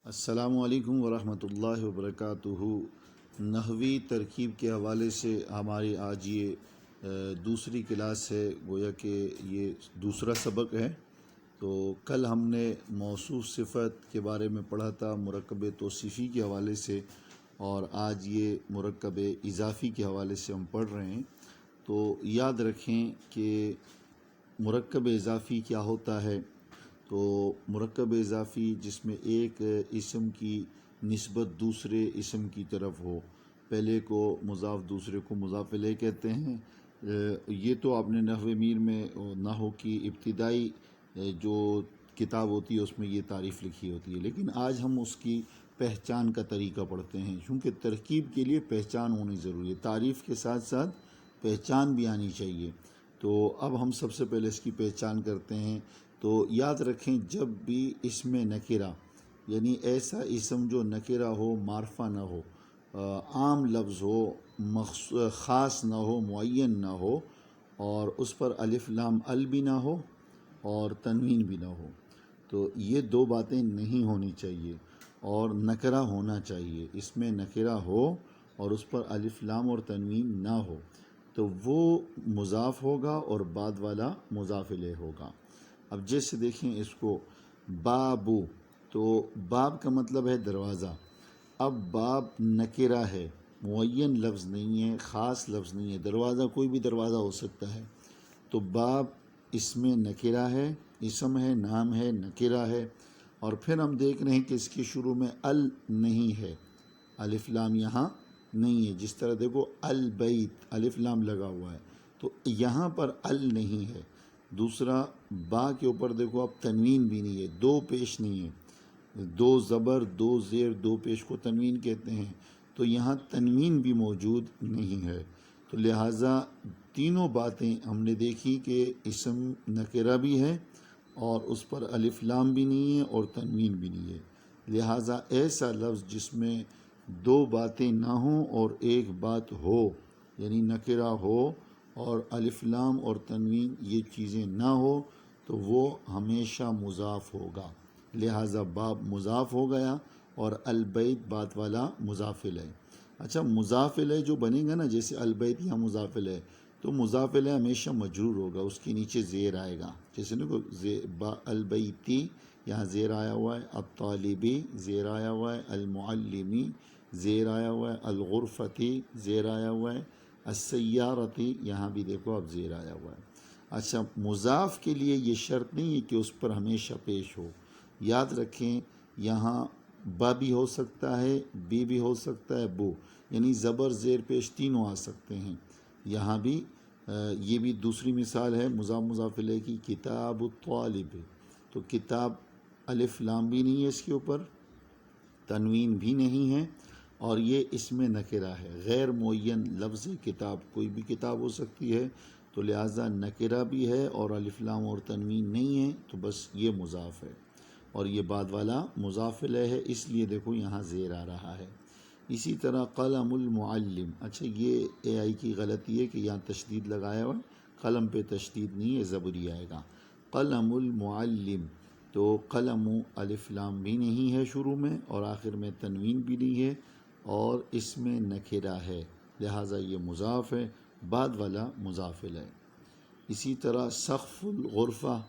السلام علیکم ورحمۃ اللہ وبرکاتہ۔ نحوی ترکیب کے حوالے سے ہماری آج یہ دوسری کلاس ہے، گویا کہ یہ دوسرا سبق ہے۔ تو کل ہم نے موصوف صفت کے بارے میں پڑھا تھا مرکب توصیفی کے حوالے سے، اور آج یہ مرکب اضافی کے حوالے سے ہم پڑھ رہے ہیں۔ تو یاد رکھیں کہ مرکب اضافی کیا ہوتا ہے۔ تو مرکب اضافی جس میں ایک اسم کی نسبت دوسرے اسم کی طرف ہو، پہلے کو مضاف دوسرے کو مضاف الیہ کہتے ہیں۔ یہ تو آپ نے نحو میر میں نحو کی ابتدائی جو کتاب ہوتی ہے اس میں یہ تعریف لکھی ہوتی ہے، لیکن آج ہم اس کی پہچان کا طریقہ پڑھتے ہیں، کیونکہ ترکیب کے لیے پہچان ہونی ضروری ہے، تعریف کے ساتھ ساتھ پہچان بھی آنی چاہیے۔ تو اب ہم سب سے پہلے اس کی پہچان کرتے ہیں۔ تو یاد رکھیں، جب بھی اسم نکرہ یعنی ایسا اسم جو نکرہ ہو، معرفہ نہ ہو، عام لفظ ہو، خاص نہ ہو، معین نہ ہو، اور اس پر الف لام ال بھی نہ ہو اور تنوین بھی نہ ہو، تو یہ دو باتیں نہیں ہونی چاہیے، اور نکرہ ہونا چاہیے۔ اسم نکرہ ہو اور اس پر الف لام اور تنوین نہ ہو تو وہ مضاف ہوگا اور بعد والا مضاف الیہ ہوگا۔ اب جیسے دیکھیں اس کو، بابو، تو باب کا مطلب ہے دروازہ۔ اب باب نکرہ ہے، معین لفظ نہیں ہے، خاص لفظ نہیں ہے، دروازہ کوئی بھی دروازہ ہو سکتا ہے۔ تو باب اسم نکرہ ہے، اسم ہے، نام ہے، نکرہ ہے، اور پھر ہم دیکھ رہے ہیں کہ اس کے شروع میں ال نہیں ہے، الف لام یہاں نہیں ہے۔ جس طرح دیکھو البیت الف لام لگا ہوا ہے، تو یہاں پر ال نہیں ہے۔ دوسرا، با کے اوپر دیکھو اب تنوین بھی نہیں ہے، دو پیش نہیں ہے، دو زبر دو زیر دو پیش کو تنوین کہتے ہیں، تو یہاں تنوین بھی موجود نہیں ہے۔ تو لہٰذا تینوں باتیں ہم نے دیکھی کہ اسم نکرہ بھی ہے اور اس پر الف لام بھی نہیں ہے اور تنوین بھی نہیں ہے۔ لہٰذا ایسا لفظ جس میں دو باتیں نہ ہوں اور ایک بات ہو، یعنی نکرہ ہو اور الف لام اور تنوین یہ چیزیں نہ ہو، تو وہ ہمیشہ مضاف ہوگا۔ لہٰذا باب مضاف ہو گیا اور البیت بات والا مضاف الیہ۔ اچھا، مضاف الیہ جو بنے گا نا، جیسے البیت یہاں مضاف الیہ، تو مضاف الیہ ہمیشہ مجرور ہوگا، اس کے نیچے زیر آئے گا۔ جیسے نا البیتی یہاں زیر آیا ہوا ہے، الطالبی زیر آیا ہوا ہے، المعلمی زیر آیا ہوا ہے، الغرفتی زیر آیا ہوا ہے، السیارتی یہاں بھی دیکھو اب زیر آیا ہوا ہے۔ اچھا، مضاف کے لیے یہ شرط نہیں ہے کہ اس پر ہمیشہ پیش ہو۔ یاد رکھیں، یہاں با بھی ہو سکتا ہے، بی بھی ہو سکتا ہے، بو، یعنی زبر زیر پیش تینوں آ سکتے ہیں۔ یہاں بھی یہ بھی دوسری مثال ہے مضاف مضاف الیہ کی، کتاب الطالب، تو کتاب الف لام بھی نہیں ہے اس کے اوپر، تنوین بھی نہیں ہے، اور یہ اسم نکرہ ہے، غیر معین لفظ کتاب، کوئی بھی کتاب ہو سکتی ہے، تو لہٰذا نکرہ بھی ہے اور الف لام اور تنوین نہیں ہے، تو بس یہ مضاف ہے، اور یہ بعد والا مضاف الیہ ہے، اس لیے دیکھو یہاں زیر آ رہا ہے۔ اسی طرح قلم المعلم، اچھا یہ اے آئی کی غلطی ہے کہ یہاں تشدید لگایا ہوا ہے، قلم پہ تشدید نہیں ہے، زبری آئے گا۔ قلم المعلم، تو قلم الف لام بھی نہیں ہے شروع میں، اور آخر میں تنوین بھی نہیں ہے، اور اسم نکرہ ہے، لہٰذا یہ مضاف ہے، بعد والا مضاف الیہ۔ اسی طرح سقف الغرفہ،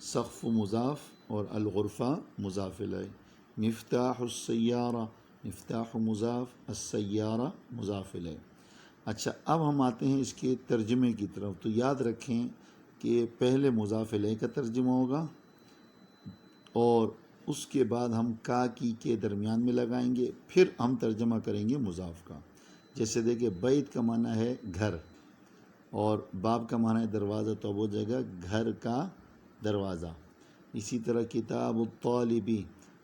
سقف مضاف اور الغرفہ مضاف الیہ۔ مفتاح السیارہ، مفتاح مضاف، السیارہ مضاف الیہ۔ اچھا، اب ہم آتے ہیں اس کے ترجمے کی طرف۔ تو یاد رکھیں کہ پہلے مضاف الیہ کا ترجمہ ہوگا، اور اس کے بعد ہم کا کی کے درمیان میں لگائیں گے، پھر ہم ترجمہ کریں گے مضاف کا۔ جیسے دیکھیں، بیت کا معنی ہے گھر، اور باب کا معنی ہے دروازہ، تو اب ہو جائے گا گھر کا دروازہ۔ اسی طرح کتاب الطالبی،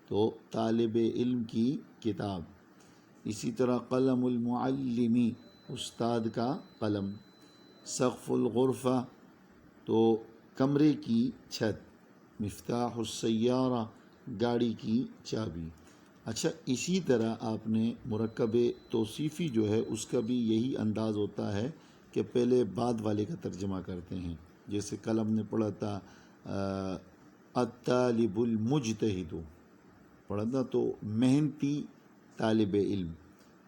تو طالب علم کی کتاب۔ اسی طرح قلم المعلمی، استاد کا قلم۔ سقف الغرفہ، تو کمرے کی چھت۔ مفتاح السیارہ، گاڑی کی چابی۔ اچھا، اسی طرح آپ نے مرکب توصیفی جو ہے اس کا بھی یہی انداز ہوتا ہے کہ پہلے بعد والے کا ترجمہ کرتے ہیں۔ جیسے کل ہم نے پڑھا تھا الطالب المجتہد، پڑھا تھا، تو محنتی طالب علم،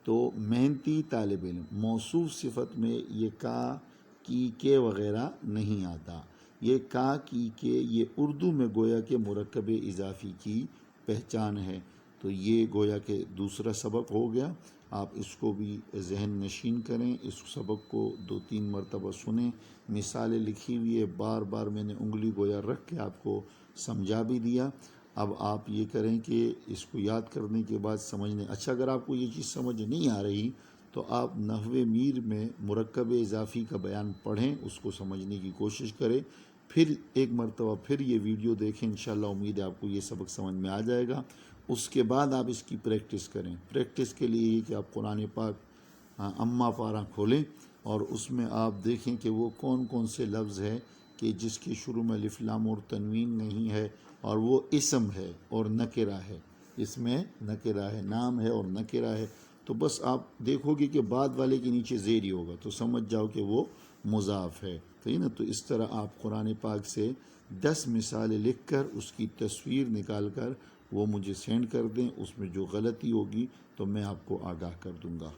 تو محنتی طالب علم موصوف صفت میں یہ کا کی کے وغیرہ نہیں آتا. یہ کا کی کے یہ اردو میں گویا کہ مرکب اضافی کی پہچان ہے. تو یہ گویا کہ دوسرا سبق ہو گیا. آپ اس کو بھی ذہن نشین کریں، اس سبق کو 2-3 مرتبہ سنیں. مثالیں لکھی ہوئی ہے، بار بار میں نے انگلی گویا رکھ کے آپ کو سمجھا بھی دیا. اب آپ یہ کریں کہ اس کو یاد کرنے کے بعد سمجھنے. اچھا، اگر آپ کو یہ چیز سمجھ نہیں آ رہی تو آپ نحو میر میں مرکب اضافی کا بیان پڑھیں، اس کو سمجھنے کی کوشش کریں، پھر ایک مرتبہ پھر یہ ویڈیو دیکھیں. انشاءاللہ امید ہے آپ کو یہ سبق سمجھ میں آ جائے گا. اس کے بعد آپ اس کی پریکٹس کریں. پریکٹس کے لیے یہ کہ آپ قرآن پاک اما پارہ کھولیں اور اس میں آپ دیکھیں کہ وہ کون کون سے لفظ ہے کہ جس کے شروع میں الف لام اور تنوین نہیں ہے، اور وہ اسم ہے اور نکرہ ہے. اس میں نکرہ ہے، نام ہے اور نکرہ ہے. تو بس آپ دیکھو گے کہ بعد والے کے نیچے زیری ہوگا تو سمجھ جاؤ کہ وہ مضاف ہے. صحیح نا؟ تو اس طرح آپ قرآن پاک سے 10 مثالیں لکھ کر اس کی تصویر نکال کر وہ مجھے سینڈ کر دیں. اس میں جو غلطی ہوگی تو میں آپ کو آگاہ کر دوں گا.